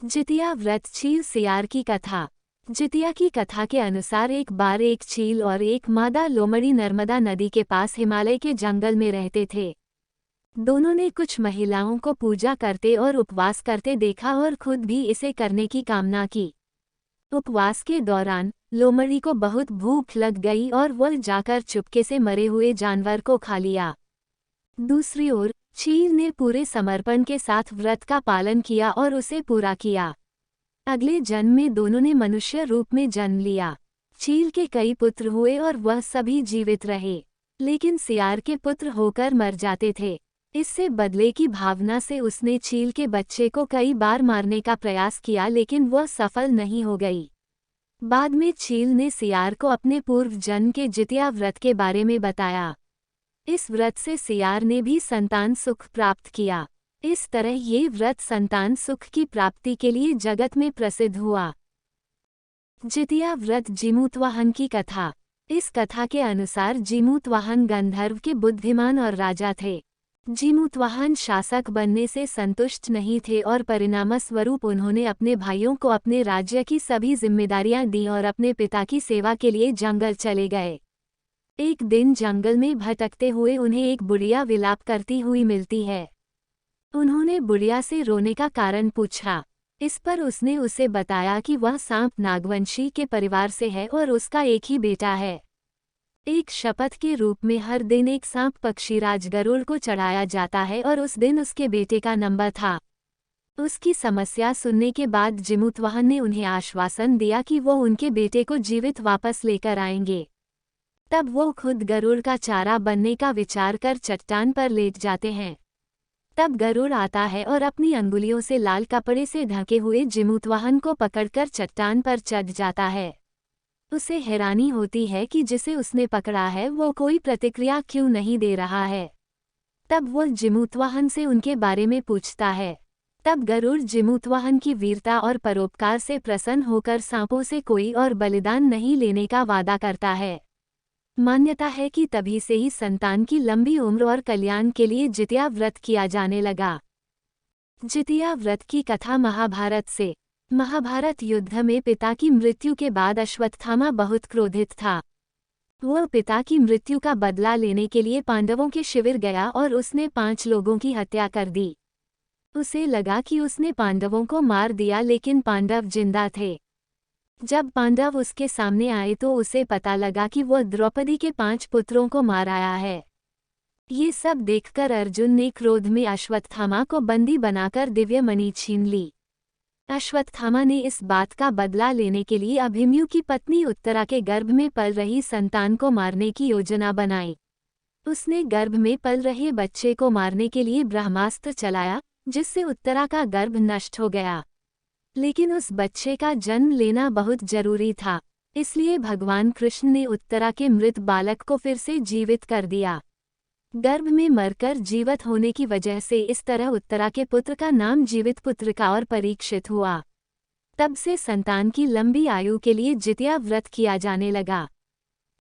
जितिया व्रत चील सियार की कथा। जितिया की कथा के अनुसार एक बार एक चील और एक मादा लोमड़ी नर्मदा नदी के पास हिमालय के जंगल में रहते थे। दोनों ने कुछ महिलाओं को पूजा करते और उपवास करते देखा और खुद भी इसे करने की कामना की। उपवास के दौरान लोमड़ी को बहुत भूख लग गई और वह जाकर चुपके से मरे हुए जानवर को खा लिया। दूसरी ओर चील ने पूरे समर्पण के साथ व्रत का पालन किया और उसे पूरा किया। अगले जन्म में दोनों ने मनुष्य रूप में जन्म लिया। चील के कई पुत्र हुए और वह सभी जीवित रहे, लेकिन सियार के पुत्र होकर मर जाते थे। इससे बदले की भावना से उसने चील के बच्चे को कई बार मारने का प्रयास किया, लेकिन वह सफल नहीं हो गई। बाद में चील ने सियार को अपने पूर्व जन्म के जितिया व्रत के बारे में बताया। इस व्रत से सियार ने भी संतान सुख प्राप्त किया। इस तरह ये व्रत संतान सुख की प्राप्ति के लिए जगत में प्रसिद्ध हुआ। जितिया व्रत जीमूतवाहन की कथा। इस कथा के अनुसार जीमूतवाहन गंधर्व के बुद्धिमान और राजा थे। जीमूतवाहन शासक बनने से संतुष्ट नहीं थे और परिणामस्वरूप उन्होंने अपने भाइयों को अपने राज्य की सभी जिम्मेदारियां दी और अपने पिता की सेवा के लिए जंगल चले गए। एक दिन जंगल में भटकते हुए उन्हें एक बुढ़िया विलाप करती हुई मिलती है। उन्होंने बुढ़िया से रोने का कारण पूछा। इस पर उसने उसे बताया कि वह सांप नागवंशी के परिवार से है और उसका एक ही बेटा है। एक शपथ के रूप में हर दिन एक सांप पक्षीराज गरुड़ को चढ़ाया जाता है और उस दिन उसके बेटे का नंबर था। उसकी समस्या सुनने के बाद जीमूतवाहन ने उन्हें आश्वासन दिया कि वो उनके बेटे को जीवित वापस लेकर आएंगे। तब वो खुद गरुड़ का चारा बनने का विचार कर चट्टान पर लेट जाते हैं। तब गरुड़ आता है और अपनी अंगुलियों से लाल कपड़े से ढके हुए जीमूतवाहन को पकड़कर चट्टान पर चढ़ जाता है। उसे हैरानी होती है कि जिसे उसने पकड़ा है वो कोई प्रतिक्रिया क्यों नहीं दे रहा है। तब वो जीमूतवाहन से उनके बारे में पूछता है। तब गरुड़ जीमूतवाहन की वीरता और परोपकार से प्रसन्न होकर सांपों से कोई और बलिदान नहीं लेने का वादा करता है। मान्यता है कि तभी से ही संतान की लंबी उम्र और कल्याण के लिए जितिया व्रत किया जाने लगा। जितिया व्रत की कथा महाभारत से। महाभारत युद्ध में पिता की मृत्यु के बाद अश्वत्थामा बहुत क्रोधित था। वह पिता की मृत्यु का बदला लेने के लिए पांडवों के शिविर गया और उसने 5 लोगों की हत्या कर दी। उसे लगा कि उसने पांडवों को मार दिया, लेकिन पांडव जिंदा थे। जब पांडव उसके सामने आए तो उसे पता लगा कि वह द्रौपदी के 5 पुत्रों को मार आया है। ये सब देखकर अर्जुन ने क्रोध में अश्वत्थामा को बंदी बनाकर दिव्य मणि छीन ली। अश्वत्थामा ने इस बात का बदला लेने के लिए अभिमन्यु की पत्नी उत्तरा के गर्भ में पल रही संतान को मारने की योजना बनाई। उसने गर्भ में पल रहे बच्चे को मारने के लिए ब्रह्मास्त्र चलाया, जिससे उत्तरा का गर्भ नष्ट हो गया। लेकिन उस बच्चे का जन्म लेना बहुत जरूरी था, इसलिए भगवान कृष्ण ने उत्तरा के मृत बालक को फिर से जीवित कर दिया। गर्भ में मरकर जीवित होने की वजह से इस तरह उत्तरा के पुत्र का नाम जीवित पुत्रिका और परीक्षित हुआ। तब से संतान की लंबी आयु के लिए जितिया व्रत किया जाने लगा।